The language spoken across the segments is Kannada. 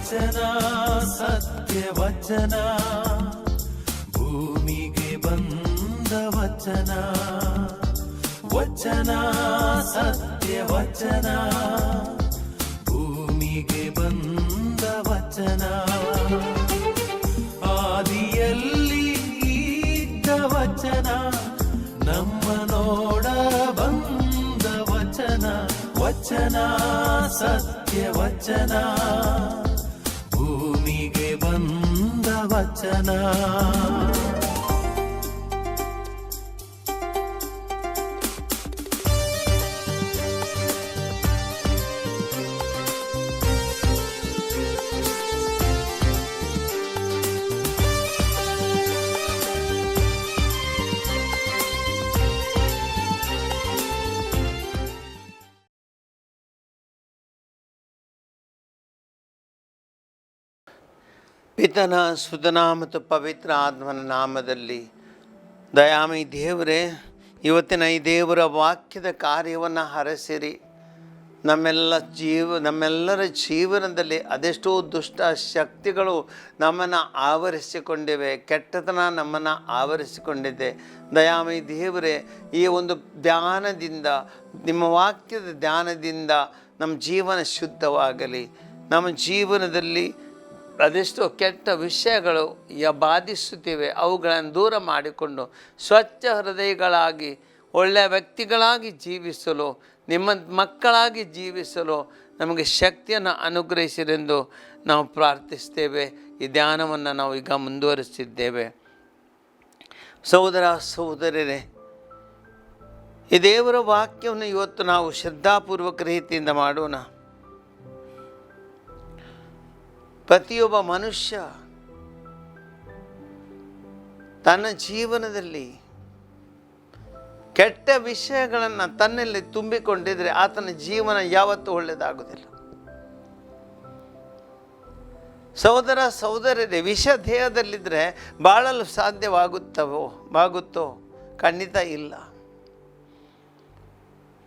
ವಚನ ಸತ್ಯ ವಚನ, ಭೂಮಿಗೆ ಬಂದ ವಚನ. ವಚನ ಸತ್ಯ ವಚನ, ಭೂಮಿಗೆ ಬಂದ ವಚನ. ಆದಿಯಲ್ಲಿ ಇದ್ದ ವಚನ, ನಮ್ಮ ನೋಡ ಬಂದ ವಚನ. ವಚನ ಸತ್ಯ ವಚನ, ಭೂಮಿಗೆ ಬಂದ ವಚನ. ಪಿತನ ಸುತನ ಮತ್ತು ಪವಿತ್ರ ಆತ್ಮನ ನಾಮದಲ್ಲಿ ದಯಾಮಿ ದೇವರೇ, ಇವತ್ತಿನ ಈ ದೇವರ ವಾಕ್ಯದ ಕಾರ್ಯವನ್ನು ಹರಸಿರಿ. ನಮ್ಮೆಲ್ಲರ ಜೀವನದಲ್ಲಿ ಅದೆಷ್ಟೋ ದುಷ್ಟ ಶಕ್ತಿಗಳು ನಮ್ಮನ್ನು ಆವರಿಸಿಕೊಂಡಿವೆ, ಕೆಟ್ಟತನ ನಮ್ಮನ್ನು ಆವರಿಸಿಕೊಂಡಿದೆ. ದಯಾಮಿ ದೇವರೇ, ಈ ಒಂದು ಧ್ಯಾನದಿಂದ, ನಿಮ್ಮ ವಾಕ್ಯದ ಧ್ಯಾನದಿಂದ ನಮ್ಮ ಜೀವನ ಶುದ್ಧವಾಗಲಿ. ನಮ್ಮ ಜೀವನದಲ್ಲಿ ಅದೆಷ್ಟೋ ಕೆಟ್ಟ ವಿಷಯಗಳು ಬಾಧಿಸುತ್ತಿವೆ, ಅವುಗಳನ್ನು ದೂರ ಮಾಡಿಕೊಂಡು ಸ್ವಚ್ಛ ಹೃದಯಗಳಾಗಿ ಒಳ್ಳೆಯ ವ್ಯಕ್ತಿಗಳಾಗಿ ಜೀವಿಸಲು, ನಿಮ್ಮ ಮಕ್ಕಳಾಗಿ ಜೀವಿಸಲು ನಮಗೆ ಶಕ್ತಿಯನ್ನು ಅನುಗ್ರಹಿಸಿರೆಂದು ನಾವು ಪ್ರಾರ್ಥಿಸ್ತೇವೆ. ಈ ಧ್ಯಾನವನ್ನು ನಾವು ಈಗ ಮುಂದುವರಿಸಿದ್ದೇವೆ. ಸಹೋದರ ಸಹೋದರರೇ, ಈ ದೇವರ ವಾಕ್ಯವನ್ನು ಇವತ್ತು ನಾವು ಶ್ರದ್ಧಾಪೂರ್ವಕ ರೀತಿಯಿಂದ ಮಾಡೋಣ. ಪ್ರತಿಯೊಬ್ಬ ಮನುಷ್ಯ ತನ್ನ ಜೀವನದಲ್ಲಿ ಕೆಟ್ಟ ವಿಷಯಗಳನ್ನು ತನ್ನಲ್ಲಿ ತುಂಬಿಕೊಂಡಿದ್ರೆ ಆತನ ಜೀವನ ಯಾವತ್ತೂ ಒಳ್ಳೆಯದಾಗುವುದಿಲ್ಲ. ಸಹೋದರ ಸಹೋದರರೇ, ವಿಷ ದೇಹದಲ್ಲಿದ್ದರೆ ಬಾಳಲು ಸಾಧ್ಯವಾಗುತ್ತೋ? ಖಂಡಿತ ಇಲ್ಲ.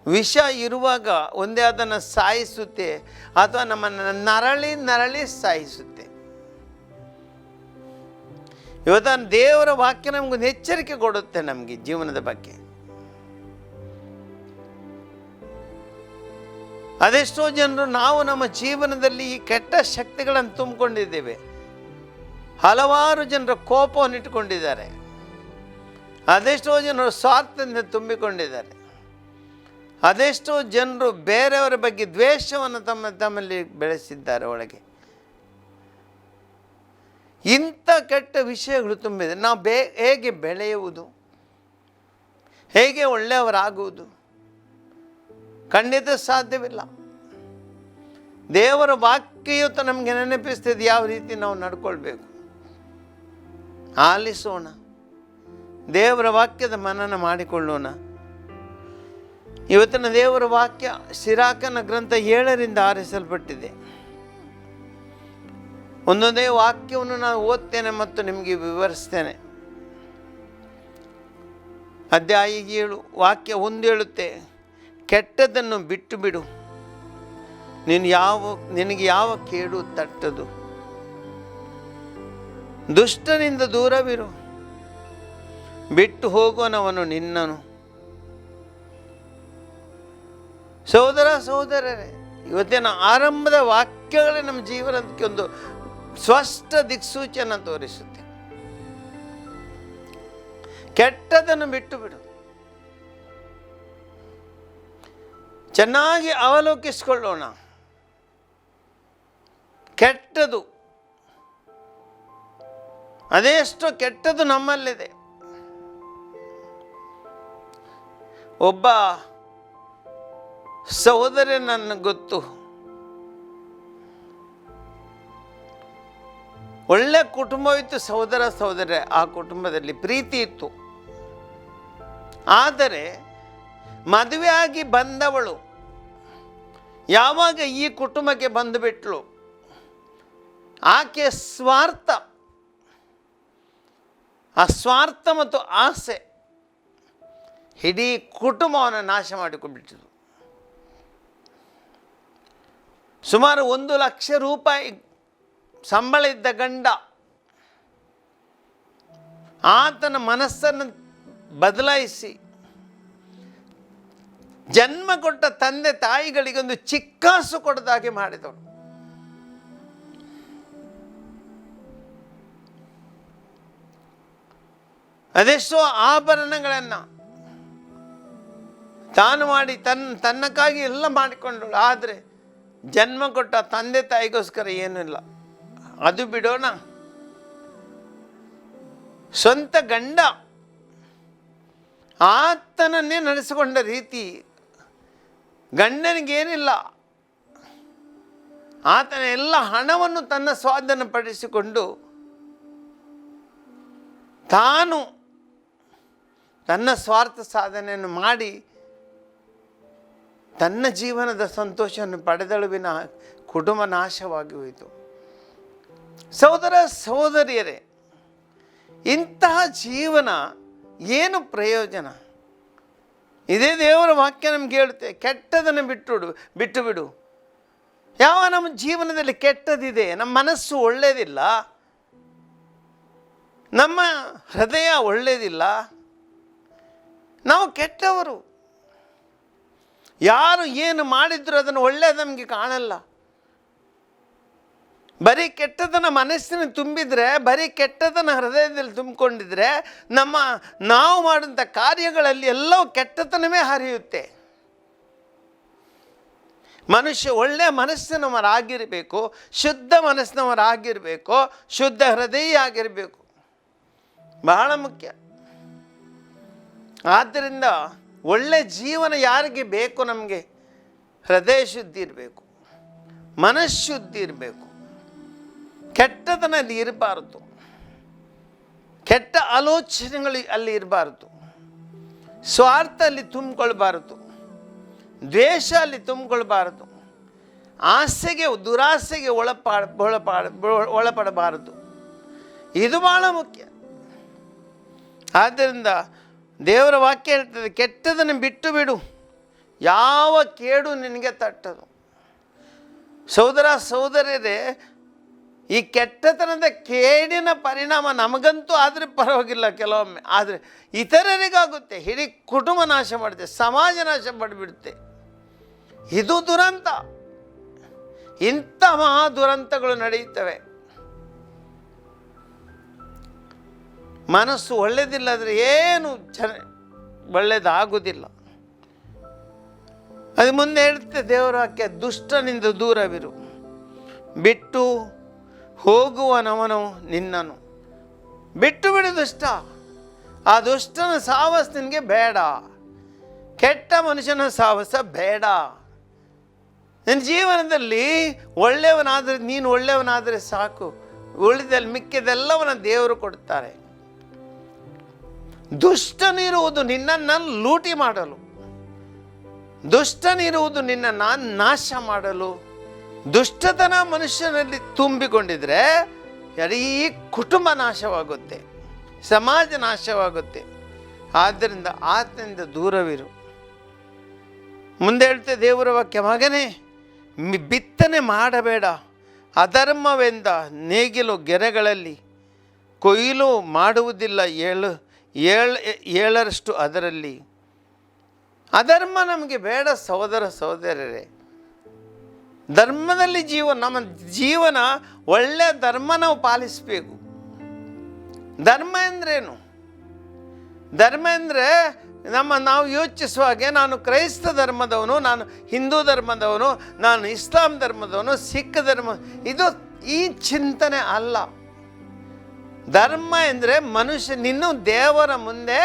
ವಿಷ ಇರುವಾಗ ಒಂದೇ ಅದನ್ನು ಸಾಯಿಸುತ್ತೆ ಅಥವಾ ನಮ್ಮನ್ನು ನರಳಿ ಸಾಯಿಸುತ್ತೆ. ಇವತ್ತು ದೇವರ ವಾಕ್ಯ ನಮಗೊಂದು ಎಚ್ಚರಿಕೆ ಕೊಡುತ್ತೆ ನಮಗೆ ಜೀವನದ ಬಗ್ಗೆ. ಅದೆಷ್ಟೋ ಜನರು ನಾವು ನಮ್ಮ ಜೀವನದಲ್ಲಿ ಈ ಕೆಟ್ಟ ಶಕ್ತಿಗಳನ್ನು ತುಂಬಿಕೊಂಡಿದ್ದೇವೆ. ಹಲವಾರು ಜನರ ಕೋಪವನ್ನು ಇಟ್ಟುಕೊಂಡಿದ್ದಾರೆ. ಅದೆಷ್ಟೋ ಜನರು ಸ್ವಾರ್ಥದಿಂದ ತುಂಬಿಕೊಂಡಿದ್ದಾರೆ. ಅದೆಷ್ಟೋ ಜನರು ಬೇರೆಯವರ ಬಗ್ಗೆ ದ್ವೇಷವನ್ನು ತಮ್ಮಲ್ಲಿ ಬೆಳೆಸಿದ್ದಾರೆ ಒಳಗೆ. ಇಂಥ ಕೆಟ್ಟ ವಿಷಯಗಳು ತುಂಬಿದೆ. ನಾವು ಹೇಗೆ ಬೆಳೆಯುವುದು, ಹೇಗೆ ಒಳ್ಳೆಯವರಾಗುವುದು? ಖಂಡಿತ ಸಾಧ್ಯವಿಲ್ಲ. ದೇವರ ವಾಕ್ಯ ಇವತ್ತು ನಮಗೆ ನೆನಪಿಸ್ತದೆ ಯಾವ ರೀತಿ ನಾವು ನಡ್ಕೊಳ್ಬೇಕು. ಆಲಿಸೋಣ, ದೇವರ ವಾಕ್ಯದ ಮನನ ಮಾಡಿಕೊಳ್ಳೋಣ. ಇವತ್ತಿನ ದೇವರ ವಾಕ್ಯ ಸಿರಾಕನ ಗ್ರಂಥ 7ರಿಂದ ಆರಿಸಲ್ಪಟ್ಟಿದೆ. ಒಂದೊಂದೇ ವಾಕ್ಯವನ್ನು ನಾನು ಓದ್ತೇನೆ ಮತ್ತು ನಿಮಗೆ ವಿವರಿಸ್ತೇನೆ. ಅಧ್ಯಾಯ 7 ವಾಕ್ಯ 1 ಹೇಳುತ್ತೆ, ಕೆಟ್ಟದನ್ನು ಬಿಟ್ಟು ಬಿಡು, ನಿನಗೆ ಯಾವ ಕೇಡು ತಟ್ಟದು. ದುಷ್ಟನಿಂದ ದೂರವಿರು, ಬಿಟ್ಟು ಹೋಗುವನವನು ನಿನ್ನನು. ಸಹೋದರ ಸಹೋದರರೇ, ಇವತ್ತಿನ ಆರಂಭದ ವಾಕ್ಯಗಳೇ ನಮ್ಮ ಜೀವನಕ್ಕೆ ಒಂದು ಸ್ಪಷ್ಟ ದಿಕ್ಸೂಚಿಯನ್ನು ತೋರಿಸುತ್ತೆ. ಕೆಟ್ಟದನ್ನು ಬಿಟ್ಟು ಬಿಡು. ಚೆನ್ನಾಗಿ ಅವಲೋಕಿಸಿಕೊಳ್ಳೋಣ. ಕೆಟ್ಟದು, ಅದೆಷ್ಟೋ ಕೆಟ್ಟದು ನಮ್ಮಲ್ಲಿದೆ. ಒಬ್ಬ ಸಹೋದರ ನನಗೆ ಗೊತ್ತು, ಒಳ್ಳೆ ಕುಟುಂಬವಿತ್ತು. ಸಹೋದರ ಸಹೋದರ, ಆ ಕುಟುಂಬದಲ್ಲಿ ಪ್ರೀತಿ ಇತ್ತು. ಆದರೆ ಮದುವೆಯಾಗಿ ಬಂದವಳು ಯಾವಾಗ ಈ ಕುಟುಂಬಕ್ಕೆ ಬಂದುಬಿಟ್ಲು, ಆಕೆ ಸ್ವಾರ್ಥ ಮತ್ತು ಆಸೆ ಇಡೀ ಕುಟುಂಬವನ್ನು ನಾಶ ಮಾಡಿಕೊಂಡ್ಬಿಟ್ಟಿತು. ಸುಮಾರು 1 ಲಕ್ಷ ರೂಪಾಯಿ ಸಂಬಳ ಇದ್ದ ಗಂಡ ಆತನ ಮನಸ್ಸನ್ನು ಬದಲಾಯಿಸಿ ಜನ್ಮ ಕೊಟ್ಟ ತಂದೆ ತಾಯಿಗಳಿಗೊಂದು ಚಿಕ್ಕಾಸು ಕೊಡದಾಗೆ ಮಾಡಿದವಳು. ಅದೆಷ್ಟೋ ಆಭರಣಗಳನ್ನು ತಾನು ಮಾಡಿ ತನ್ನಕ್ಕಾಗಿ ಎಲ್ಲ ಮಾಡಿಕೊಂಡಳು. ಆದರೆ ಜನ್ಮ ಕೊಟ್ಟ ತಂದೆ ತಾಯಿಗೋಸ್ಕರ ಏನೂ ಇಲ್ಲ. ಅದು ಬಿಡೋಣ, ಸ್ವಂತ ಗಂಡ ಆತನನ್ನೇ ನಡೆಸಿಕೊಂಡ ರೀತಿ, ಗಂಡನಿಗೇನಿಲ್ಲ, ಆತನ ಎಲ್ಲ ಹಣವನ್ನು ತನ್ನ ಸ್ವಾಧೀನಪಡಿಸಿಕೊಂಡು ತಾನು ತನ್ನ ಸ್ವಾರ್ಥ ಸಾಧನೆಯನ್ನು ಮಾಡಿ ತನ್ನ ಜೀವನದ ಸಂತೋಷವನ್ನು ಪಡೆದಳುವಿನ ಕುಟುಂಬ ನಾಶವಾಗಿ ಹೋಯಿತು. ಸಹೋದರ ಸಹೋದರಿಯರೇ, ಇಂತಹ ಜೀವನ ಏನು ಪ್ರಯೋಜನ? ಇದೇ ದೇವರ ವಾಕ್ಯ ನಮ್ಗೆ ಹೇಳುತ್ತೆ, ಕೆಟ್ಟದನ್ನು ಬಿಟ್ಟು ಬಿಡು. ಯಾವ ನಮ್ಮ ಜೀವನದಲ್ಲಿ ಕೆಟ್ಟದಿದೆ, ನಮ್ಮ ಮನಸ್ಸು ಒಳ್ಳೆಯದಿಲ್ಲ, ನಮ್ಮ ಹೃದಯ ಒಳ್ಳೆಯದಿಲ್ಲ, ನಾವು ಕೆಟ್ಟವರು. ಯಾರು ಏನು ಮಾಡಿದ್ರು ಅದನ್ನು ಒಳ್ಳೆಯದು ನಮಗೆ ಕಾಣಲ್ಲ. ಬರೀ ಕೆಟ್ಟದನ್ನ ಮನಸ್ಸಿನ ತುಂಬಿದರೆ, ಬರೀ ಕೆಟ್ಟದನ್ನ ಹೃದಯದಲ್ಲಿ ತುಂಬಿಕೊಂಡಿದ್ರೆ ನಾವು ಮಾಡುವಂಥ ಕಾರ್ಯಗಳಲ್ಲಿ ಎಲ್ಲವೂ ಕೆಟ್ಟತನವೇ ಹರಿಯುತ್ತೆ. ಮನುಷ್ಯ ಒಳ್ಳೆಯ ಮನಸ್ಸಿನವರಾಗಿರಬೇಕು, ಶುದ್ಧ ಮನಸ್ಸಿನವರಾಗಿರಬೇಕು, ಶುದ್ಧ ಹೃದಯ ಆಗಿರಬೇಕು, ಬಹಳ ಮುಖ್ಯ. ಆದ್ದರಿಂದ ಒಳ್ಳೆಯ ಜೀವನ ಯಾರಿಗೆ ಬೇಕು? ನಮಗೆ ಹೃದಯ ಶುದ್ಧಿ ಇರಬೇಕು, ಮನಃಶುದ್ಧಿ ಇರಬೇಕು, ಕೆಟ್ಟತನಲ್ಲಿ ಇರಬಾರದು, ಕೆಟ್ಟ ಆಲೋಚನೆಗಳು ಅಲ್ಲಿ ಇರಬಾರದು, ಸ್ವಾರ್ಥ ಅಲ್ಲಿ ತುಂಬಿಕೊಳ್ಬಾರದು, ದ್ವೇಷ ಅಲ್ಲಿ ತುಂಬಿಕೊಳ್ಬಾರದು, ಆಸೆಗೆ ದುರಾಸೆಗೆ ಒಳಪಡಬಾರದು. ಇದು ಬಹಳ ಮುಖ್ಯ. ಆದ್ದರಿಂದ ದೇವರ ವಾಕ್ಯ ಹೇಳ್ತದೆ, ಕೆಟ್ಟದನ್ನು ಬಿಟ್ಟು ಬಿಡು, ಯಾವ ಕೇಡು ನಿನಗೆ ತಟ್ಟದು. ಸಹೋದರ ಸಹೋದರಿಯರೇ, ಈ ಕೆಟ್ಟತನದ ಕೇಡಿನ ಪರಿಣಾಮ ನಮಗಂತೂ ಆದರೆ ಪರವಾಗಿಲ್ಲ ಕೆಲವೊಮ್ಮೆ, ಆದರೆ ಇತರರಿಗಾಗುತ್ತೆ. ಇಡೀ ಕುಟುಂಬ ನಾಶ ಮಾಡುತ್ತೆ, ಸಮಾಜ ನಾಶ ಮಾಡಿಬಿಡುತ್ತೆ. ಇದು ದುರಂತ. ಇಂಥ ಮಹಾ ದುರಂತಗಳು ನಡೆಯುತ್ತವೆ. ಮನಸ್ಸು ಒಳ್ಳೆಯದಿಲ್ಲದ್ರೆ ಏನು ಒಳ್ಳೆಯದಾಗುವುದಿಲ್ಲ. ಅದು ಮುಂದೆ ಹೇಳುತ್ತೆ ದೇವರ ವಾಕ್ಯ, ದುಷ್ಟನಿಂದ ದೂರವಿರು, ಬಿಟ್ಟು ಹೋಗುವನವನು ನಿನ್ನನು. ಬಿಟ್ಟು ಬಿಡು ದುಷ್ಟ. ಆ ದುಷ್ಟನ ಸಾಹಸ ನಿನಗೆ ಬೇಡ, ಕೆಟ್ಟ ಮನುಷ್ಯನ ಸಾಹಸ ಬೇಡ. ನಿನ್ನ ಜೀವನದಲ್ಲಿ ಒಳ್ಳೆಯವನಾದರೆ, ನೀನು ಒಳ್ಳೆಯವನಾದರೆ ಸಾಕು, ಉಳಿದಲ್ಲಿ ಮಿಕ್ಕಿದೆಲ್ಲವನ್ನ ದೇವರು ಕೊಡ್ತಾರೆ. ದುಷ್ಟನಿರುವುದು ನಿನ್ನನ್ನು ಲೂಟಿ ಮಾಡಲು, ದುಷ್ಟನಿರುವುದು ನಿನ್ನನ್ನು ನಾಶ ಮಾಡಲು. ದುಷ್ಟತನ ಮನುಷ್ಯನಲ್ಲಿ ತುಂಬಿಕೊಂಡಿದ್ರೆ ಇಡೀ ಕುಟುಂಬ ನಾಶವಾಗುತ್ತೆ, ಸಮಾಜ ನಾಶವಾಗುತ್ತೆ. ಆದ್ದರಿಂದ ಆತನಿಂದ ದೂರವಿರು. ಮುಂದೆ ಹೇಳ್ತೆ ದೇವರ ವಾಕ್ಯ, ಮಗನೇ ಬಿತ್ತನೆ ಮಾಡಬೇಡ, ಅಧರ್ಮವೆಂದ ನೇಗಿಲು ಗೆರೆಗಳಲ್ಲಿ ಕೊಯ್ಲು ಮಾಡುವುದಿಲ್ಲ, ಏಳರಷ್ಟು ಅದರಲ್ಲಿ. ಅಧರ್ಮ ನಮಗೆ ಬೇಡ ಸಹೋದರ ಸಹೋದರರೇ. ಧರ್ಮದಲ್ಲಿ ನಮ್ಮ ಜೀವನ ಒಳ್ಳೆಯ ಧರ್ಮ ನಾವು ಪಾಲಿಸಬೇಕು. ಧರ್ಮ ಎಂದ್ರೇನು? ಧರ್ಮ ಅಂದರೆ ನಾವು ಯೋಚಿಸುವಾಗೆ ನಾನು ಕ್ರೈಸ್ತ ಧರ್ಮದವನು, ನಾನು ಹಿಂದೂ ಧರ್ಮದವನು, ನಾನು ಇಸ್ಲಾಂ ಧರ್ಮದವನು, ಸಿಖ್ ಧರ್ಮ, ಇದು ಈ ಚಿಂತನೆ ಅಲ್ಲ. ಧರ್ಮ ಎಂದರೆ ನಿನ್ನ ದೇವರ ಮುಂದೆ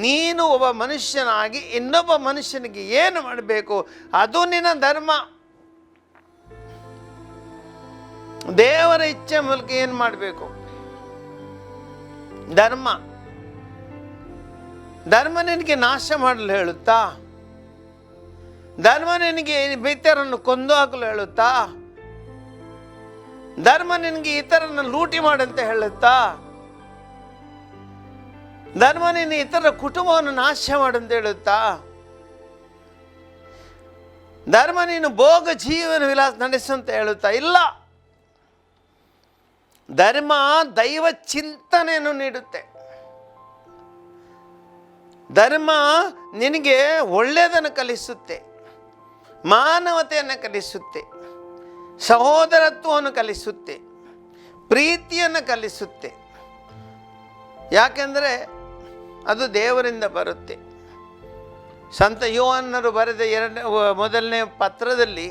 ನೀನು ಒಬ್ಬ ಮನುಷ್ಯನಾಗಿ ಇನ್ನೊಬ್ಬ ಮನುಷ್ಯನಿಗೆ ಏನು ಮಾಡಬೇಕು ಅದು ನಿನ್ನ ಧರ್ಮ. ದೇವರ ಇಚ್ಛೆ ಮೂಲಕ ಏನು ಮಾಡಬೇಕು ಧರ್ಮ. ಧರ್ಮ ನಿನಗೆ ನಾಶ ಮಾಡಲು ಹೇಳುತ್ತಾ? ಧರ್ಮ ನಿನಗೆ ಇತರನ್ನು ಕೊಂದು ಹಾಕಲು ಹೇಳುತ್ತಾ? ಧರ್ಮ ನಿನಗೆ ಇತರನ್ನು ಲೂಟಿ ಮಾಡಂತ ಹೇಳುತ್ತಾ? ಧರ್ಮ ನಿನ್ನ ಇತರ ಕುಟುಂಬವನ್ನು ನಾಶ ಮಾಡಂತ ಹೇಳುತ್ತಾ? ಧರ್ಮ ನೀನು ಭೋಗ ಜೀವನ ವಿಲಾಸ ನಡೆಸಂತ ಹೇಳುತ್ತಾ? ಇಲ್ಲ. ಧರ್ಮ ದೈವ ಚಿಂತನೆಯನ್ನು ನೀಡುತ್ತೆ. ಧರ್ಮ ನಿನಗೆ ಒಳ್ಳೆಯದನ್ನು ಕಲಿಸುತ್ತೆ, ಮಾನವತೆಯನ್ನು ಕಲಿಸುತ್ತೆ, ಸಹೋದರತ್ವವನ್ನು ಕಲಿಸುತ್ತೆ, ಪ್ರೀತಿಯನ್ನು ಕಲಿಸುತ್ತೆ. ಯಾಕೆಂದರೆ ಅದು ದೇವರಿಂದ ಬರುತ್ತೆ. ಸಂತ ಯೋಹನ್ನರು ಬರೆದ ಮೊದಲನೇ ಪತ್ರದಲ್ಲಿ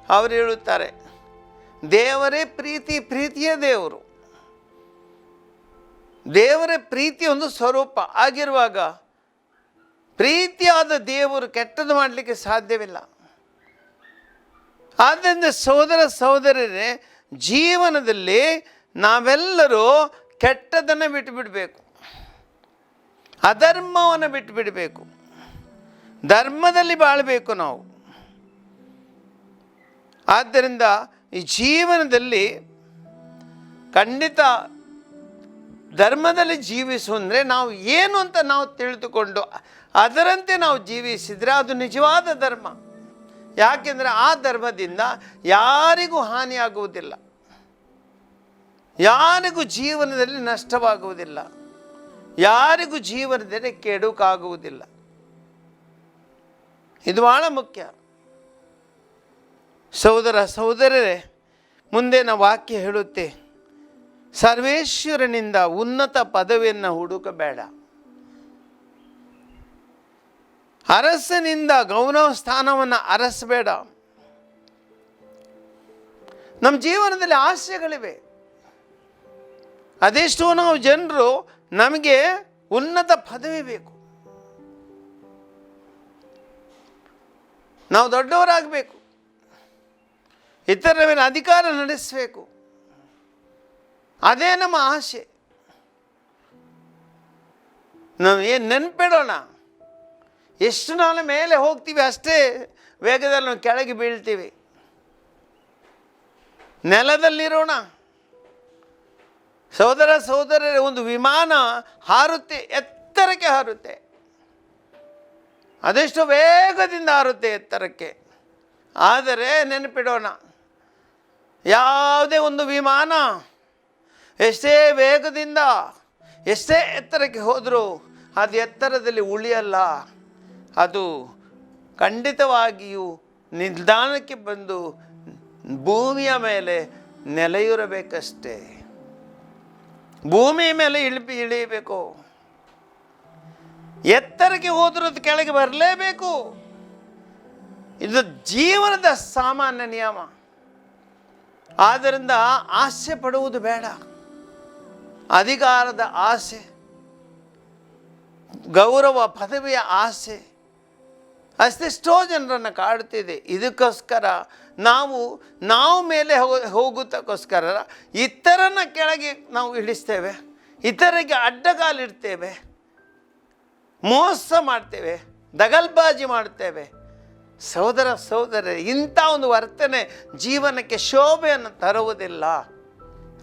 ಅವರು ಹೇಳುತ್ತಾರೆ, ದೇವರೇ ಪ್ರೀತಿ, ಪ್ರೀತಿಯೇ ದೇವರು. ದೇವರೇ ಪ್ರೀತಿ ಒಂದು ಸ್ವರೂಪ ಆಗಿರುವಾಗ ಪ್ರೀತಿಯಾದ ದೇವರು ಕೆಟ್ಟದ್ದು ಮಾಡಲಿಕ್ಕೆ ಸಾಧ್ಯವಿಲ್ಲ. ಆದ್ದರಿಂದ ಸಹೋದರ ಸಹೋದರರೇ, ಜೀವನದಲ್ಲಿ ನಾವೆಲ್ಲರೂ ಕೆಟ್ಟದನ್ನು ಬಿಟ್ಟುಬಿಡಬೇಕು, ಅಧರ್ಮವನ್ನು ಬಿಟ್ಟುಬಿಡಬೇಕು, ಧರ್ಮದಲ್ಲಿ ಬಾಳಬೇಕು ನಾವು. ಆದ್ದರಿಂದ ಈ ಜೀವನದಲ್ಲಿ ಖಂಡಿತ ಧರ್ಮದಲ್ಲಿ ಜೀವಿಸು ಅಂದರೆ ನಾವು ಏನು ಅಂತ ನಾವು ತಿಳಿದುಕೊಂಡು ಅದರಂತೆ ನಾವು ಜೀವಿಸಿದರೆ ಅದು ನಿಜವಾದ ಧರ್ಮ. ಯಾಕೆಂದರೆ ಆ ಧರ್ಮದಿಂದ ಯಾರಿಗೂ ಹಾನಿಯಾಗುವುದಿಲ್ಲ, ಯಾರಿಗೂ ಜೀವನದಲ್ಲಿ ನಷ್ಟವಾಗುವುದಿಲ್ಲ, ಯಾರಿಗೂ ಜೀವನದಲ್ಲಿ ಕೆಡುಕಾಗುವುದಿಲ್ಲ. ಇದು ಬಹಳ ಮುಖ್ಯ. ಸಹೋದರ ಸಹೋದರರೇ, ಮುಂದಿನ ವಾಕ್ಯ ಹೇಳುತ್ತೆ, ಸರ್ವೇಶ್ವರನಿಂದ ಉನ್ನತ ಪದವಿಯನ್ನು ಹುಡುಕಬೇಡ, ಅರಸನಿಂದ ಗೌರವ ಸ್ಥಾನವನ್ನು ಅರಸಬೇಡ. ನಮ್ಮ ಜೀವನದಲ್ಲಿ ಆಸೆಗಳಿವೆ. ಅದೆಷ್ಟೋ ನಾವು ಜನರು ನಮಗೆ ಉನ್ನತ ಪದವಿ ಬೇಕು, ನಾವು ದೊಡ್ಡವರಾಗಬೇಕು, ಇತರರ ಮೇಲೆ ಅಧಿಕಾರ ನಡೆಸಬೇಕು, ಅದೇ ನಮ್ಮ ಆಸೆ. ನಾವು ಏನು ನೆನಪಿಡೋಣ, ಎಷ್ಟು ನಾಳೆ ಮೇಲೆ ಹೋಗ್ತೀವಿ ಅಷ್ಟೇ ವೇಗದಲ್ಲಿ ನಾವು ಕೆಳಗೆ ಬೀಳ್ತೀವಿ. ನೆಲದಲ್ಲಿರೋಣ. ಸಹೋದರ ಸಹೋದರರೇ, ಒಂದು ವಿಮಾನ ಹಾರುತ್ತೆ, ಎತ್ತರಕ್ಕೆ ಹಾರುತ್ತೆ, ಅದೆಷ್ಟು ವೇಗದಿಂದ ಹಾರುತ್ತೆ ಎತ್ತರಕ್ಕೆ. ಆದರೆ ನೆನಪಿಡೋಣ, ಯಾವುದೇ ಒಂದು ವಿಮಾನ ಎಷ್ಟೇ ವೇಗದಿಂದ ಎಷ್ಟೇ ಎತ್ತರಕ್ಕೆ ಹೋದರೂ ಅದು ಎತ್ತರದಲ್ಲಿ ಉಳಿಯಲ್ಲ. ಅದು ಖಂಡಿತವಾಗಿಯೂ ನಿಲ್ದಾಣಕ್ಕೆ ಬಂದು ಭೂಮಿಯ ಮೇಲೆ ನೆಲೆಯೂರಬೇಕಷ್ಟೇ. ಭೂಮಿಯ ಮೇಲೆ ಇಳಿಯಬೇಕು. ಎತ್ತರಕ್ಕೆ ಹೋದರೂ ಅದು ಕೆಳಗೆ ಬರಲೇಬೇಕು. ಇದು ಜೀವನದ ಸಾಮಾನ್ಯ ನಿಯಮ. ಆದ್ದರಿಂದ ಆಸೆ ಪಡುವುದು ಬೇಡ. ಅಧಿಕಾರದ ಆಸೆ, ಗೌರವ ಪದವಿಯ ಆಸೆ ಅಷ್ಟೆಷ್ಟೋ ಜನರನ್ನು ಕಾಡುತ್ತಿದೆ. ಇದಕ್ಕೋಸ್ಕರ ನಾವು ಮೇಲೆ ಹೋಗುತ್ತಕ್ಕೋಸ್ಕರ ಇತರನ ಕೆಳಗೆ ನಾವು ಇಳಿಸ್ತೇವೆ, ಇತರಿಗೆ ಅಡ್ಡಗಾಲಿಡ್ತೇವೆ, ಮೋಸ ಮಾಡ್ತೇವೆ, ದಗಲ್ಬಾಜಿ ಮಾಡ್ತೇವೆ. ಸಹೋದರ ಸಹೋದರರೇ, ಇಂಥ ಒಂದು ವರ್ತನೆ ಜೀವನಕ್ಕೆ ಶೋಭೆಯನ್ನು ತರುವುದಿಲ್ಲ.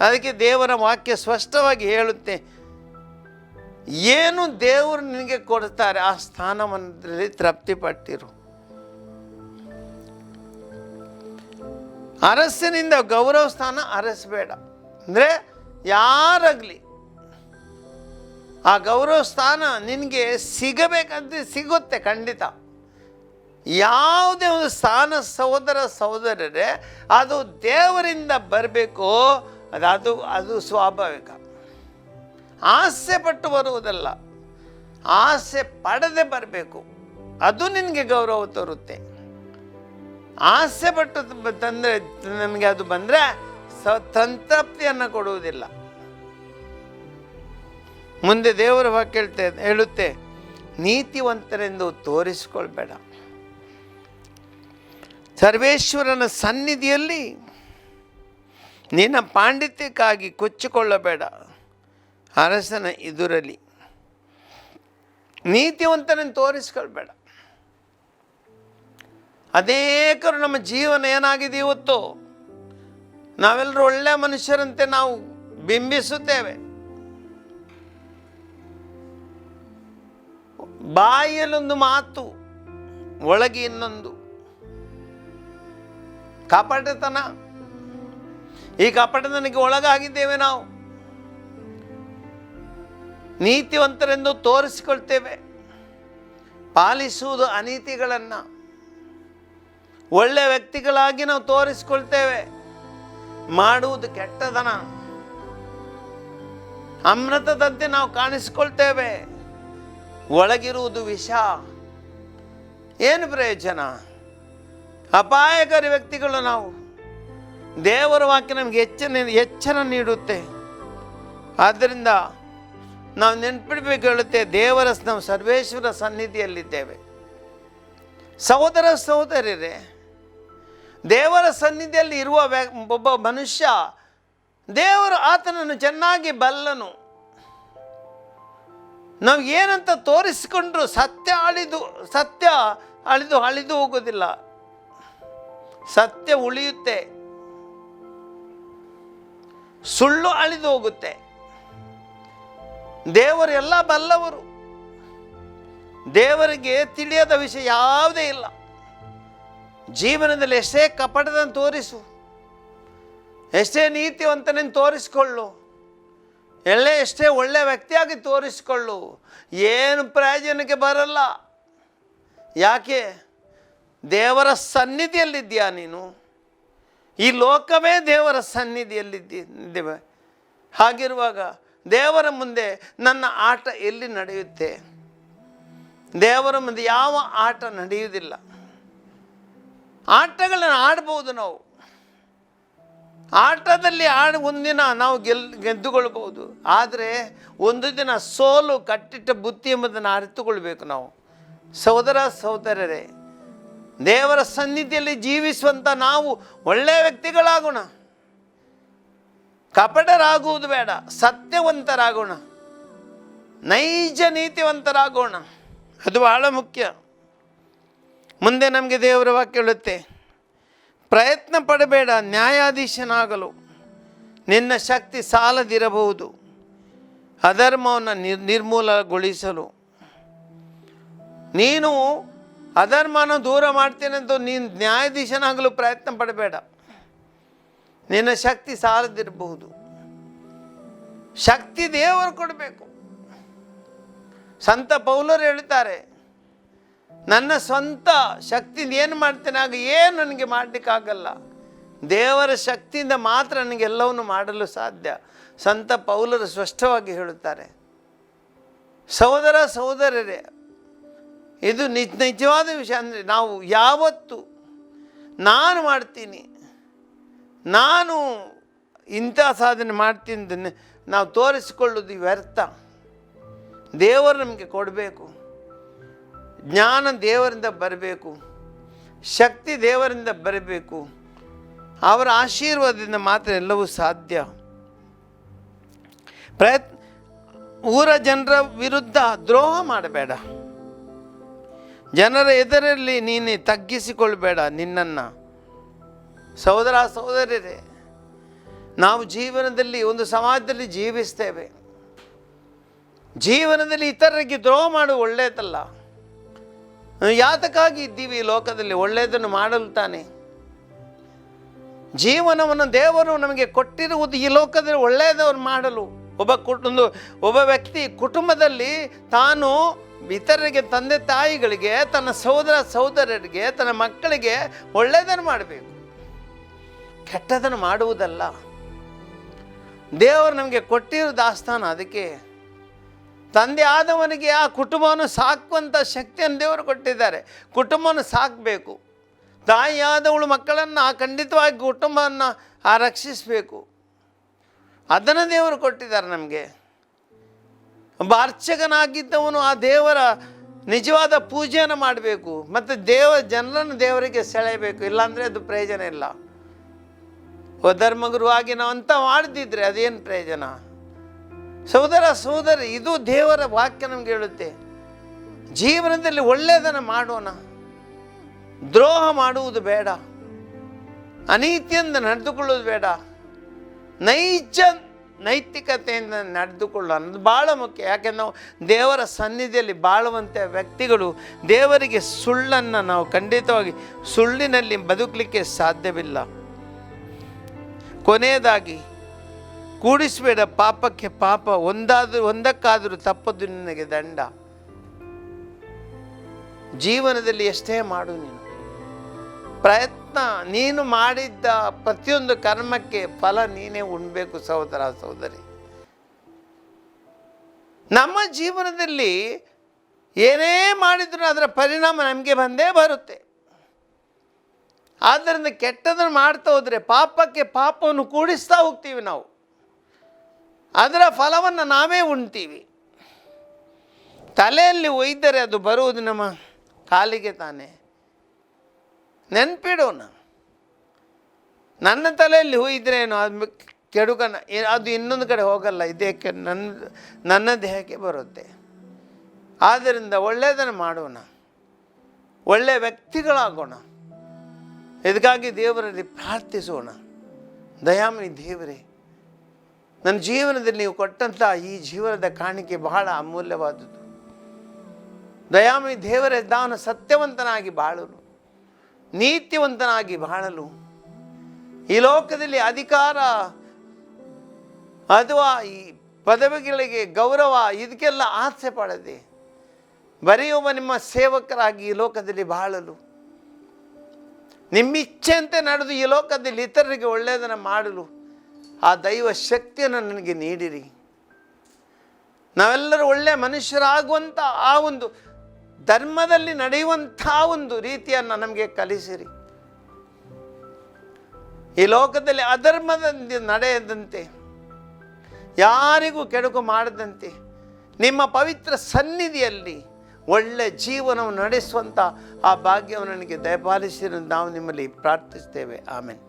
ಅದಕ್ಕೆ ದೇವರ ವಾಕ್ಯ ಸ್ಪಷ್ಟವಾಗಿ ಹೇಳುತ್ತೆ, ಏನು ದೇವರು ನಿನಗೆ ಕೊಡ್ತಾರೆ ಆ ಸ್ಥಾನದಲ್ಲಿ ತೃಪ್ತಿಪಟ್ಟಿರು. ಅರಸನಿಂದ ಗೌರವ ಸ್ಥಾನ ಅರಸಬೇಡ. ಅಂದರೆ ಯಾರಾಗಲಿ ಆ ಗೌರವ ಸ್ಥಾನ ನಿನಗೆ ಸಿಗಬೇಕಂತ ಸಿಗುತ್ತೆ ಖಂಡಿತ. ಯಾವುದೇ ಒಂದು ಸ್ಥಾನ ಸಹೋದರ ಸಹೋದರರೇ, ಅದು ದೇವರಿಂದ ಬರಬೇಕು. ಅದು ಸ್ವಾಭಾವಿಕ. ಆಸೆ ಪಟ್ಟು ಬರುವುದಲ್ಲ, ಆಸೆ ಪಡದೆ ಬರಬೇಕು. ಅದು ನಿನಗೆ ಗೌರವ ತರುತ್ತೆ. ಆಸೆ ಪಟ್ಟು ತಂದರೆ ನಮಗೆ ಅದು ಬಂದರೆ ಸಂತೃಪ್ತಿಯನ್ನು ಕೊಡುವುದಿಲ್ಲ. ಮುಂದೆ ದೇವರ ವಾಕ್ಯ ಹೇಳುತ್ತೆ, ನೀತಿವಂತರೆಂದು ತೋರಿಸಿಕೊಳ್ಬೇಡ. ಸರ್ವೇಶ್ವರನ ಸನ್ನಿಧಿಯಲ್ಲಿ ನಿನ್ನ ಪಾಂಡಿತ್ಯಕ್ಕಾಗಿ ಕೊಚ್ಚಿಕೊಳ್ಳಬೇಡ. ಅರಸನ ಎದುರಲ್ಲಿ ನೀತಿವಂತನನ್ನು ತೋರಿಸ್ಕೊಳ್ಬೇಡ. ಅನೇಕರು ನಮ್ಮ ಜೀವನ ಏನಾಗಿದೆ ಇವತ್ತು, ನಾವೆಲ್ಲರೂ ಒಳ್ಳೆಯ ಮನುಷ್ಯರಂತೆ ನಾವು ಬಿಂಬಿಸುತ್ತೇವೆ. ಬಾಯಲ್ಲೊಂದು ಮಾತು, ಒಳಗೆ ಇನ್ನೊಂದು. ಕಪಟತನ. ಈ ಕಪಟತನಕ್ಕೆ ಒಳಗಾಗಿದ್ದೇವೆ. ನಾವು ನೀತಿವಂತರೆಂದು ತೋರಿಸಿಕೊಳ್ತೇವೆ, ಪಾಲಿಸುವುದು ಅನೀತಿಗಳನ್ನು. ಒಳ್ಳೆಯ ವ್ಯಕ್ತಿಗಳಾಗಿ ನಾವು ತೋರಿಸಿಕೊಳ್ತೇವೆ, ಮಾಡುವುದು ಕೆಟ್ಟದನ. ಅಮೃತದಂತೆ ನಾವು ಕಾಣಿಸಿಕೊಳ್ತೇವೆ, ಒಳಗಿರುವುದು ವಿಷ. ಏನು ಪ್ರಯೋಜನ? ಅಪಾಯಕಾರಿ ವ್ಯಕ್ತಿಗಳು ನಾವು. ದೇವರ ವಾಕ್ಯ ನಮಗೆ ಎಚ್ಚರ ನೀಡುತ್ತೆ. ಆದ್ದರಿಂದ ನಾವು ನೆನಪಿಡಬೇಕು, ಹೇಳುತ್ತೆ, ನಾವು ಸರ್ವೇಶ್ವರ ಸನ್ನಿಧಿಯಲ್ಲಿದ್ದೇವೆ. ಸಹೋದರ ಸಹೋದರರೇ, ದೇವರ ಸನ್ನಿಧಿಯಲ್ಲಿ ಇರುವ ಒಬ್ಬ ಮನುಷ್ಯ ದೇವರು ಆತನನ್ನು ಚೆನ್ನಾಗಿ ಬಲ್ಲನು. ನಾವು ಏನಂತ ತೋರಿಸಿಕೊಂಡ್ರು ಸತ್ಯ ಅಳಿದು ಹೋಗೋದಿಲ್ಲ. ಸತ್ಯ ಉಳಿಯುತ್ತೆ, ಸುಳ್ಳು ಅಳಿದು ಹೋಗುತ್ತೆ. ದೇವರು ಎಲ್ಲ ಬಲ್ಲವರು. ದೇವರಿಗೆ ತಿಳಿಯದ ವಿಷಯ ಯಾವುದೇ ಇಲ್ಲ. ಜೀವನದಲ್ಲಿ ಎಷ್ಟೇ ಕಪಟದನ್ನು ತೋರಿಸು, ಎಷ್ಟೇ ನೀತಿವಂತನನ್ನು ತೋರಿಸಿಕೊಳ್ಳು, ಎಷ್ಟೇ ಒಳ್ಳೆಯ ವ್ಯಕ್ತಿಯಾಗಿ ತೋರಿಸಿಕೊಳ್ಳು, ಏನು ಪ್ರಯೋಜನಕ್ಕೆ ಬರಲ್ಲ. ಯಾಕೆ? ದೇವರ ಸನ್ನಿಧಿಯಲ್ಲಿದ್ದೀಯಾ ನೀನು? ಈ ಲೋಕವೇ ದೇವರ ಸನ್ನಿಧಿಯಲ್ಲಿದ್ದೇವೆ. ಹಾಗಿರುವಾಗ ದೇವರ ಮುಂದೆ ನನ್ನ ಆಟ ಎಲ್ಲಿ ನಡೆಯುತ್ತೆ? ದೇವರ ಮುಂದೆ ಯಾವ ಆಟ ನಡೆಯುವುದಿಲ್ಲ. ಆಟಗಳನ್ನು ಆಡ್ಬೋದು ನಾವು. ಆಟದಲ್ಲಿ ಒಂದಿನ ನಾವು ಗೆದ್ದುಕೊಳ್ಬೋದು. ಆದರೆ ಒಂದು ದಿನ ಸೋಲು ಕಟ್ಟಿಟ್ಟ ಬುತ್ತಿ ಎಂಬುದನ್ನು ಅರಿತುಕೊಳ್ಬೇಕು ನಾವು. ಸಹೋದರ ಸಹೋದರರೇ, ದೇವರ ಸನ್ನಿಧಿಯಲ್ಲಿ ಜೀವಿಸುವಂಥ ನಾವು ಒಳ್ಳೆಯ ವ್ಯಕ್ತಿಗಳಾಗೋಣ. ಕಪಟರಾಗುವುದು ಬೇಡ, ಸತ್ಯವಂತರಾಗೋಣ, ನೈಜ ನೀತಿವಂತರಾಗೋಣ. ಅದು ಬಹಳ ಮುಖ್ಯ. ಮುಂದೆ ನಮಗೆ ದೇವರ ವಾಕ್ಯ ಹೇಳುತ್ತೆ, ಪ್ರಯತ್ನ ಪಡಬೇಡ ನ್ಯಾಯಾಧೀಶನಾಗಲು, ನಿನ್ನ ಶಕ್ತಿ ಸಾಲದಿರಬಹುದು ಅಧರ್ಮವನ್ನು ನಿರ್ಮೂಲಗೊಳಿಸಲು. ನೀನು ಅಧರ್ಮನ ದೂರ ಮಾಡ್ತೇನೆಂದು ನೀನು ನ್ಯಾಯಾಧೀಶನಾಗಲು ಪ್ರಯತ್ನ ಪಡಬೇಡ. ನಿನ್ನ ಶಕ್ತಿ ಸಾಲದಿರಬಹುದು. ಶಕ್ತಿ ದೇವರು ಕೊಡಬೇಕು. ಸಂತ ಪೌಲರು ಹೇಳ್ತಾರೆ, ನನ್ನ ಸ್ವಂತ ಶಕ್ತಿಯಿಂದ ಏನು ಮಾಡ್ತೇನೆ ಆಗ ಏನು ನನಗೆ ಮಾಡಲಿಕ್ಕಾಗಲ್ಲ. ದೇವರ ಶಕ್ತಿಯಿಂದ ಮಾತ್ರ ನನಗೆ ಎಲ್ಲವನ್ನು ಮಾಡಲು ಸಾಧ್ಯ. ಸಂತ ಪೌಲರು ಸ್ಪಷ್ಟವಾಗಿ ಹೇಳುತ್ತಾರೆ. ಸಹೋದರ ಸಹೋದರರೇ, ಇದು ನಿಜವಾದ ವಿಷಯ. ಅಂದರೆ ನಾವು ಯಾವತ್ತು ನಾನು ಮಾಡ್ತೀನಿ, ನಾನು ಇಂಥ ಸಾಧನೆ ಮಾಡ್ತೀನಿ ನಾವು ತೋರಿಸಿಕೊಳ್ಳೋದು ವ್ಯರ್ಥ. ದೇವರು ನಮಗೆ ಕೊಡಬೇಕು. ಜ್ಞಾನ ದೇವರಿಂದ ಬರಬೇಕು, ಶಕ್ತಿ ದೇವರಿಂದ ಬರಬೇಕು. ಅವರ ಆಶೀರ್ವಾದದಿಂದ ಮಾತ್ರ ಎಲ್ಲವೂ ಸಾಧ್ಯ. ಊರ ಜನರ ವಿರುದ್ಧ ದ್ರೋಹ ಮಾಡಬೇಡ. ಜನರ ಎದುರಲ್ಲಿ ನೀನು ತಗ್ಗಿಸಿಕೊಳ್ಬೇಡ ನಿನ್ನನ್ನು. ಸಹೋದರ ಸಹೋದರರೇ, ನಾವು ಜೀವನದಲ್ಲಿ ಒಂದು ಸಮಾಜದಲ್ಲಿ ಜೀವಿಸ್ತೇವೆ. ಜೀವನದಲ್ಲಿ ಇತರರಿಗೆ ದ್ರೋಹ ಮಾಡುವುದು ಒಳ್ಳೆಯದಲ್ಲ. ಯಾತಕ್ಕಾಗಿ ಇದ್ದೀವಿ ಈ ಲೋಕದಲ್ಲಿ? ಒಳ್ಳೆಯದನ್ನು ಮಾಡಲು ತಾನೆ. ಜೀವನವನ್ನು ದೇವರು ನಮಗೆ ಕೊಟ್ಟಿರುವುದು ಈ ಲೋಕದಲ್ಲಿ ಒಳ್ಳೆಯದನ್ನು ಮಾಡಲು. ಒಬ್ಬ ವ್ಯಕ್ತಿ ಕುಟುಂಬದಲ್ಲಿ ತಾನು ಇತರರಿಗೆ, ತಂದೆ ತಾಯಿಗಳಿಗೆ, ತನ್ನ ಸಹೋದರ ಸಹೋದರರಿಗೆ, ತನ್ನ ಮಕ್ಕಳಿಗೆ ಒಳ್ಳೆಯದನ್ನು ಮಾಡಬೇಕು, ಕೆಟ್ಟದನ್ನು ಮಾಡುವುದಲ್ಲ. ದೇವರು ನಮಗೆ ಕೊಟ್ಟಿರೋ ದಾಸ್ತಾನ. ಅದಕ್ಕೆ ತಂದೆ ಆದವನಿಗೆ ಆ ಕುಟುಂಬವನ್ನು ಸಾಕುವಂಥ ಶಕ್ತಿಯನ್ನು ದೇವರು ಕೊಟ್ಟಿದ್ದಾರೆ. ಕುಟುಂಬವನ್ನು ಸಾಕಬೇಕು. ತಾಯಿಯಾದವಳು ಮಕ್ಕಳನ್ನು ಖಂಡಿತವಾಗಿ ಕುಟುಂಬವನ್ನು ರಕ್ಷಿಸಬೇಕು. ಅದನ್ನು ದೇವರು ಕೊಟ್ಟಿದ್ದಾರೆ ನಮಗೆ. ಒಬ್ಬ ಅರ್ಚಕನಾಗಿದ್ದವನು ಆ ದೇವರ ನಿಜವಾದ ಪೂಜೆಯನ್ನು ಮಾಡಬೇಕು ಮತ್ತು ಜನರನ್ನು ದೇವರಿಗೆ ಸೆಳೆಯಬೇಕು. ಇಲ್ಲಾಂದರೆ ಅದು ಪ್ರಯೋಜನ ಇಲ್ಲ. ಧರ್ಮಗುರುವಾಗಿ ನಾವು ಅಂತ ಮಾಡದಿದ್ದರೆ ಅದೇನು ಪ್ರಯೋಜನ? ಸಹೋದರ ಸಹೋದರಿ, ಇದು ದೇವರ ವಾಕ್ಯ ನಮಗೆ ಹೇಳುತ್ತೆ. ಜೀವನದಲ್ಲಿ ಒಳ್ಳೆಯದನ್ನು ಮಾಡೋಣ. ದ್ರೋಹ ಮಾಡುವುದು ಬೇಡ, ಅನೀತಿಯಿಂದ ನಡೆದುಕೊಳ್ಳುವುದು ಬೇಡ, ನೈತಿಕತೆಯಿಂದ ನಡೆದುಕೊಳ್ಳೋಣ. ಅದು ಭಾಳ ಮುಖ್ಯ. ಯಾಕೆಂದ್ರೆ ನಾವು ದೇವರ ಸನ್ನಿಧಿಯಲ್ಲಿ ಬಾಳುವಂಥ ವ್ಯಕ್ತಿಗಳು. ದೇವರಿಗೆ ಸುಳ್ಳನ್ನು ನಾವು ಖಂಡಿತವಾಗಿ ಸುಳ್ಳಿನಲ್ಲಿ ಬದುಕಲಿಕ್ಕೆ ಸಾಧ್ಯವಿಲ್ಲ. ಕೊನೆಯದಾಗಿ ಕೂಡಿಸಬೇಡ ಪಾಪಕ್ಕೆ ಪಾಪ, ಒಂದಕ್ಕಾದರೂ ತಪ್ಪದು ನಿನಗೆ ದಂಡ. ಜೀವನದಲ್ಲಿ ಎಷ್ಟೇ ಮಾಡು ನೀನು ಪ್ರಯತ್ನ, ನೀನು ಮಾಡಿದ್ದ ಪ್ರತಿಯೊಂದು ಕರ್ಮಕ್ಕೆ ಫಲ ನೀನೇ ಉಣ್ಬೇಕು ಸಹೋದರ ಸಹೋದರಿ. ನಮ್ಮ ಜೀವನದಲ್ಲಿ ಏನೇ ಮಾಡಿದ್ರು ಅದರ ಪರಿಣಾಮ ನಮಗೆ ಬಂದೇ ಬರುತ್ತೆ. ಆದ್ದರಿಂದ ಕೆಟ್ಟದನ್ನು ಮಾಡ್ತಾ ಹೋದರೆ ಪಾಪಕ್ಕೆ ಪಾಪವನ್ನು ಕೂಡಿಸ್ತಾ ಹೋಗ್ತೀವಿ ನಾವು, ಅದರ ಫಲವನ್ನು ನಾವೇ ಉಣ್ತೀವಿ. ತಲೆಯಲ್ಲಿ ಒಯ್ದರೆ ಅದು ಬರುವುದು ನಮ್ಮ ಕಾಲಿಗೆ ತಾನೆ. ನೆನ್ಪಿಡೋಣ, ನನ್ನ ತಲೆಯಲ್ಲಿ ಹೊಯ್ದ್ರೇನು ಅದು ಕೆಡುಕನ, ಅದು ಇನ್ನೊಂದು ಕಡೆ ಹೋಗಲ್ಲ, ಇದೇ ನನ್ನ ದೇಹಕ್ಕೆ ಬರುತ್ತೆ. ಆದ್ದರಿಂದ ಒಳ್ಳೆಯದನ್ನು ಮಾಡೋಣ, ಒಳ್ಳೆಯ ವ್ಯಕ್ತಿಗಳಾಗೋಣ. ಇದಕ್ಕಾಗಿ ದೇವರಲ್ಲಿ ಪ್ರಾರ್ಥಿಸೋಣ. ದಯಾಮಯಿ ದೇವರೇ, ನನ್ನ ಜೀವನದಲ್ಲಿ ನೀವು ಕೊಟ್ಟಂಥ ಈ ಜೀವನದ ಕಾಣಿಕೆ ಬಹಳ ಅಮೂಲ್ಯವಾದದ್ದು. ದಯಾಮಯಿ ದೇವರೇ, ನಾನು ಸತ್ಯವಂತನಾಗಿ ಬಾಳಲು, ನೀತಿವಂತನಾಗಿ ಬಾಳಲು, ಈ ಲೋಕದಲ್ಲಿ ಅಧಿಕಾರ ಅಥವಾ ಈ ಪದವಿಗಳಿಗೆ ಗೌರವ ಇದಕ್ಕೆಲ್ಲ ಆಸೆ ಪಡದೆ ಬರೆಯುವ ನಿಮ್ಮ ಸೇವಕರಾಗಿ ಈ ಲೋಕದಲ್ಲಿ ಬಾಳಲು, ನಿಮ್ಮ ಇಚ್ಛೆಯಂತೆ ನಡೆದು ಈ ಲೋಕದಲ್ಲಿ ಇತರರಿಗೆ ಒಳ್ಳೆಯದನ್ನು ಮಾಡಲು ಆ ದೈವ ಶಕ್ತಿಯನ್ನು ನನಗೆ ನೀಡಿರಿ. ನಾವೆಲ್ಲರೂ ಒಳ್ಳೆಯ ಮನುಷ್ಯರಾಗುವಂಥ ಆ ಒಂದು ಧರ್ಮದಲ್ಲಿ ನಡೆಯುವಂಥ ಒಂದು ರೀತಿಯನ್ನು ನಮಗೆ ಕಲಿಸಿರಿ. ಈ ಲೋಕದಲ್ಲಿ ಅಧರ್ಮದಿಂದ ನಡೆಯದಂತೆ, ಯಾರಿಗೂ ಕೆಡುಕು ಮಾಡದಂತೆ, ನಿಮ್ಮ ಪವಿತ್ರ ಸನ್ನಿಧಿಯಲ್ಲಿ ಒಳ್ಳೆ ಜೀವನವನ್ನು ನಡೆಸುವಂಥ ಆ ಭಾಗ್ಯವನ್ನು ನನಗೆ ದಯಪಾಲಿಸಿರು ನಾವು ನಿಮ್ಮಲ್ಲಿ ಪ್ರಾರ್ಥಿಸ್ತೇವೆ. ಆಮೆನ್.